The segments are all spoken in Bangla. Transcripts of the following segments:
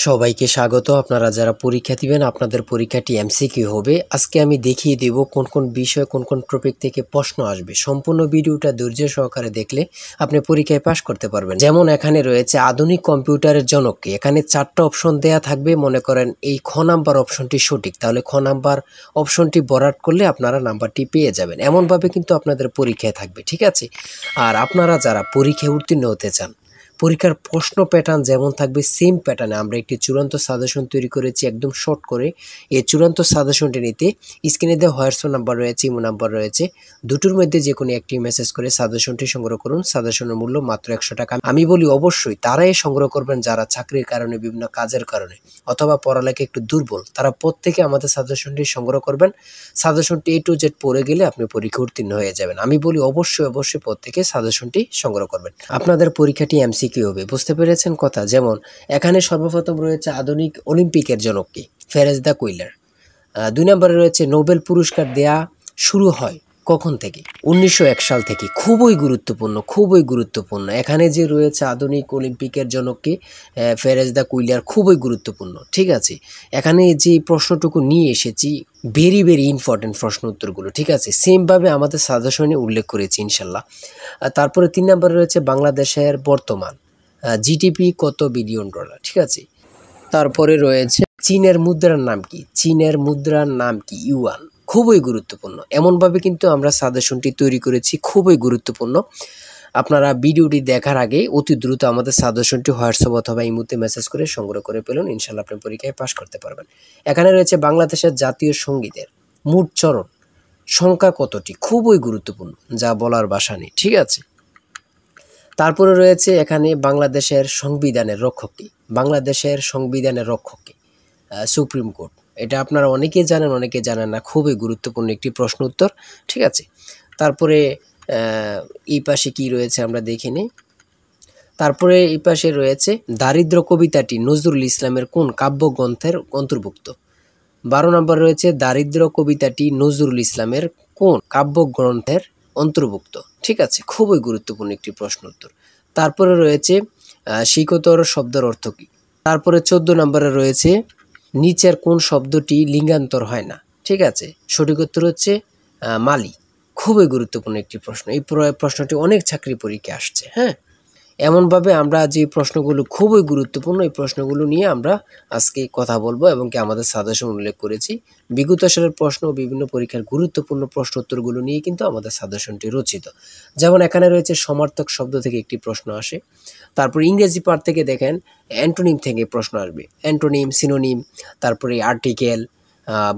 সবাইকে স্বাগত। আপনারা যারা পরীক্ষা দিবেন আপনাদের পরীক্ষাটি এমসিকিউ হবে। আজকে আমি দেখিয়ে দেব কোন কোন বিষয় কোন কোন টপিক থেকে প্রশ্ন আসবে। সম্পূর্ণ ভিডিওটা ধৈর্য সহকারে দেখলে আপনি পরীক্ষায় পাশ করতে পারবেন। যেমন এখানে রয়েছে আধুনিক কম্পিউটারের জনক কে। এখানে 4টা অপশন দেয়া থাকবে। মনে করেন এই খ নাম্বার অপশনটি সঠিক, তাহলে খ নাম্বার অপশনটি বরাট করলে আপনারা নাম্বারটি পেয়ে যাবেন। এমনভাবে কিন্তু আপনাদের পরীক্ষায় থাকবে, ঠিক আছে? আর আপনারা যারা পরীক্ষায় উত্তীর্ণ হতে চান, পরীক্ষার প্রশ্ন প্যাটার্ন যেমন থাকবে সেম প্যাটার্নে আমরা একটি চূড়ান্ত সাজেশন তৈরি করেছি একদম শর্ট করে। এই চূড়ান্ত সাজেশনটি নিতে স্ক্রিনে দেওয়া হোয়াটসঅ্যাপ নাম্বার রয়েছে, ইমো নাম্বার রয়েছে, দুটোর মধ্যে যে কোনো একটি মেসেজ করে সাজেশনটি সংগ্রহ করুন। সাজেশনের মূল্য মাত্র 100 টাকা। আমি বলি অবশ্যই তারাই সংগ্রহ করবেন যারা চাকরির কারণে, বিভিন্ন কাজের কারণে অথবা পড়ালেখা একটু দুর্বল, তারা প্রত্যেকে আমাদের সাজেশনটি সংগ্রহ করবেন। সাজেশনটি A to Z পড়ে গেলে আপনি পরীক্ষা উত্তীর্ণ হয়ে যাবেন। আমি বলি অবশ্যই প্রত্যেকে সাজেশনটি সংগ্রহ করবেন। আপনাদের পরীক্ষাটি এমসিকিউ হবে, বুঝতে পেরেছেন কথা? যেমন এখানে সর্বপ্রথম রয়েছে আধুনিক অলিম্পিকের জনক কে, ফেরেজ দ্য কুইলার। 2 নম্বরে রয়েছে নোবেল পুরস্কার দেয়া শুরু হয় কখন থেকে? 1901 সাল থেকে। খুবই গুরুত্বপূর্ণ। এখানে যে রয়েছে আধুনিক অলিম্পিকের জনককে ফেরেজ দ্য কুইলার, খুবই গুরুত্বপূর্ণ, ঠিক আছে? এখানে যে প্রশ্নটুকু নিয়ে এসেছি ভেরি ইম্পর্টেন্ট প্রশ্ন উত্তরগুলো, ঠিক আছে? সেমভাবে আমাদের সাজেশনে উল্লেখ করেছি ইনশাল্লাহ। তারপরে 3 নম্বরে রয়েছে বাংলাদেশের বর্তমান জিডিপি কত বিলিয়ন ডলার, ঠিক আছে? তারপরে রয়েছে চীনের মুদ্রার নাম কি? ইউয়ান। খুবই গুরুত্বপূর্ণ। এমনভাবে কিন্তু আমরা সাজেশনটি তৈরি করেছি, খুবই গুরুত্বপূর্ণ। আপনারা ভিডিওটি দেখার আগে অতি দ্রুত আমাদের সাজেশনটি হোয়াটসঅ্যাপ অথবা ইমোতে মেসেজ করে সংগ্রহ করে পেলেন, ইনশাল্লাহ আপনি পরীক্ষায় পাশ করতে পারবেন। এখানে রয়েছে বাংলাদেশের জাতীয় সঙ্গীতের মোট চরণ সংখ্যা কতটি? খুবই গুরুত্বপূর্ণ, যা বলার ভাষা নেই, ঠিক আছে? তারপরে রয়েছে এখানে বাংলাদেশের সংবিধানের রক্ষক কে? Supreme court. এটা আপনারা অনেকেই জানেন, অনেকে জানেন না। খুবই গুরুত্বপূর্ণ একটি প্রশ্ন উত্তর, ঠিক আছে? তারপরে এই পাশে কি রয়েছে আমরা দেখে নিই। তারপরে এই পাশে রয়েছে দারিদ্র কবিতাটি নজরুল ইসলামের কোন কাব্যগ্রন্থের অন্তর্ভুক্ত? 12 নম্বর রয়েছে দারিদ্র কবিতাটি নজরুল ইসলামের কোন কাব্যগ্রন্থের অন্তর্ভুক্ত, ঠিক আছে? খুবই গুরুত্বপূর্ণ একটি প্রশ্ন উত্তর। তারপরে রয়েছে শিকতর শব্দের অর্থ কী? তারপরে 14 নম্বরে রয়েছে নিচের কোন শব্দটি লিঙ্গান্তর হয় না, ঠিক আছে? সঠিক উত্তর হচ্ছে মালি। খুবই গুরুত্বপূর্ণ একটি প্রশ্ন। এই প্রশ্নটি অনেক চাকরি পরীক্ষায় আসছে, হ্যাঁ? এমনভাবে আমরা যে প্রশ্নগুলো খুবই গুরুত্বপূর্ণ, এই প্রশ্নগুলো নিয়ে আমরা আজকে কথা বলবো এবং কি আমাদের সাজেশন উল্লেখ করেছি। বিগত সালের প্রশ্ন ও বিভিন্ন পরীক্ষার গুরুত্বপূর্ণ প্রশ্ন উত্তরগুলো নিয়ে কিন্তু আমাদের সাজেশনটি রচিত। যেমন এখানে রয়েছে সমার্থক শব্দ থেকে একটি প্রশ্ন আসে। তারপর ইংরেজি পার্ট থেকে দেখেন অ্যান্টোনিম থেকে প্রশ্ন আসবে। অ্যান্টোনিম, সিনোনিম, তারপরে আর্টিকেল,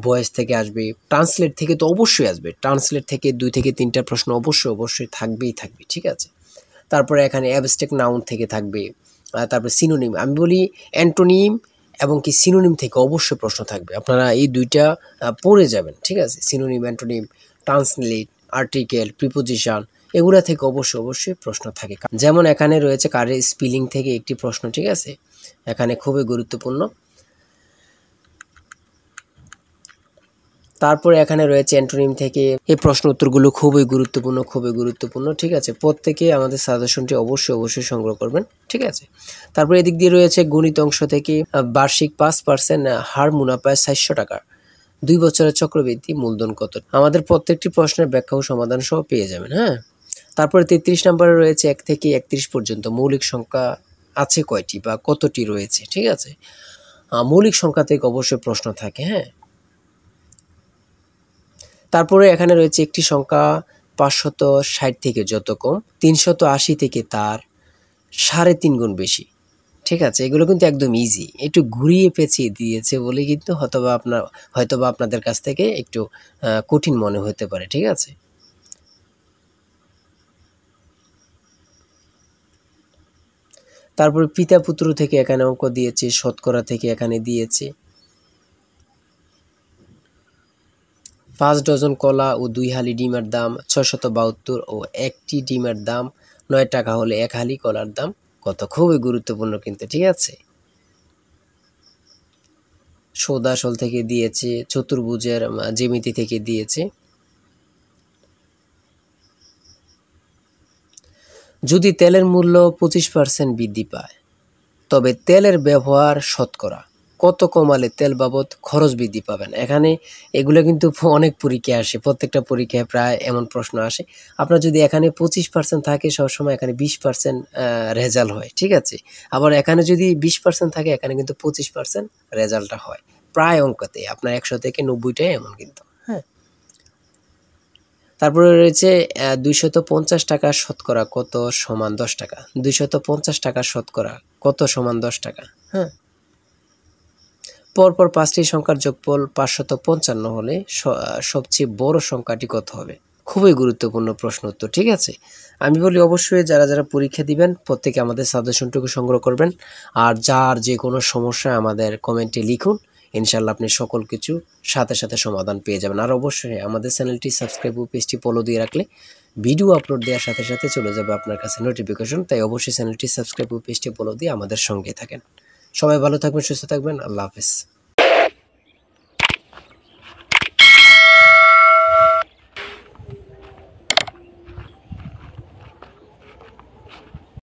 ভয়েস থেকে আসবে। ট্রান্সলেট থেকে তো অবশ্যই আসবে। ট্রান্সলেট থেকে 2 থেকে 3টা প্রশ্ন অবশ্যই থাকবে, ঠিক আছে? তারপরে এখানে অ্যাবস্ট্রাক্ট নাউন থেকে থাকবে। তারপরে সিনোনিম। আমি বলি অ্যান্টোনিম এবং কি সিনোনিম থেকে অবশ্যই প্রশ্ন থাকবে। আপনারা এই 2টা পড়ে যাবেন, ঠিক আছে? Synonym, antonym, translate, article, preposition, এগুলা থেকে অবশ্যই প্রশ্ন থাকে। যেমন এখানে রয়েছে কারের স্পেলিং থেকে একটি প্রশ্ন, ঠিক আছে? এখানে খুবই গুরুত্বপূর্ণ। তারপরে এখানে রয়েছে অ্যান্টোনিম থেকে। এই প্রশ্ন উত্তরগুলো খুবই গুরুত্বপূর্ণ, ঠিক আছে? প্রত্যেকে আমাদের সাজেশনটি অবশ্যই সংগ্রহ করবেন, ঠিক আছে? তারপরে এদিক দিয়ে রয়েছে গণিত অংশ থেকে বার্ষিক 5% হার মুনাফায় 400 টাকা 2 বছরের চক্রবৃদ্ধি মূলধন কত? আমাদের প্রত্যেকটি প্রশ্নের ব্যাখ্যা ও সমাধান সহ পেয়ে যাবেন, হ্যাঁ? তারপরে 33 নম্বরে রয়েছে 1 থেকে 31 পর্যন্ত মৌলিক সংখ্যা আছে কয়টি বা কতটি রয়েছে, ঠিক আছে? মৌলিক সংখ্যা থেকে অবশ্যই প্রশ্ন থাকে, হ্যাঁ? তারপরে এখানে রয়েছে একটি সংখ্যা 560 থেকে যত কম 380 থেকে তার 3.5 গুণ বেশি, ঠিক আছে? এগুলো কিন্তু একদম ইজি। একটু ঘুরিয়ে পেঁচিয়ে দিয়েছে বলে কিন্তু হয়তোবা আপনাদের কাছ থেকে একটু কঠিন মনে হতে পারে, ঠিক আছে? তারপরে পিতা পুত্র থেকে এখানে অঙ্ক দিয়েছে, শতকরা থেকে এখানে দিয়েছে। 5 ডজন কলা ও 2 হালি ডিমের দাম 672 ও 1টি ডিমের দাম 9 টাকা হলে 1 হালি কলার দাম কত? খুবই গুরুত্বপূর্ণ কিন্তু, ঠিক আছে? সৌদাশল থেকে দিয়েছে, চতুর্ভুজের জ্যামিতি থেকে দিয়েছে। যদি তেলের মূল্য 25% বৃদ্ধি পায় তবে তেলের ব্যবহার শতকরা কত কমালে তেল বাবদ খরচ বৃদ্ধি পাবেন। এখানে এগুলো কিন্তু অনেক পরীক্ষায় আসে, প্রত্যেকটা পরীক্ষায় প্রায় এমন প্রশ্ন আসে। আপনার যদি এখানে 25% থাকে সবসময় এখানে 20% রেজাল্ট হয়, ঠিক আছে। আবার এখানে যদি 20% থাকে এখানে কিন্তু 25% রেজাল্টটা হয় প্রায় অঙ্কতে। আপনার 100 থেকে 90টাই এমন কিন্তু, হ্যাঁ। তারপরে রয়েছে 250 টাকা শতকরা কত সমান 10 টাকা। 250 টাকা শতকরা কত সমান 10 টাকা, হ্যাঁ। পরপর 5টি সংখ্যার যোগফল 555 হলে সবচেয়ে বড় সংখ্যাটি কত হবে? খুবই গুরুত্বপূর্ণ প্রশ্ন উত্তর, ঠিক আছে। আমি বলি অবশ্যই যারা যারা পরীক্ষা দিবেন প্রত্যেকে আমাদের সাজেশনটুকু সংগ্রহ করবেন। আর যার যে কোনো সমস্যা আমাদের কমেন্টে লিখুন, ইনশাল্লাহ আপনি সকল কিছু সাথে সাথে সমাধান পেয়ে যাবেন। আর অবশ্যই আমাদের চ্যানেলটি সাবস্ক্রাইব ও পেজটি ফলো দিয়ে রাখলে ভিডিও আপলোড দেওয়ার সাথে সাথে চলে যাবে আপনার কাছে নোটিফিকেশন। তাই অবশ্যই চ্যানেলটি সাবস্ক্রাইব ও পেজটি ফলো দিয়ে আমাদের সঙ্গে থাকেন। সবাই ভালো থাকবেন, সুস্থ থাকবেন। আল্লাহ হাফেজ।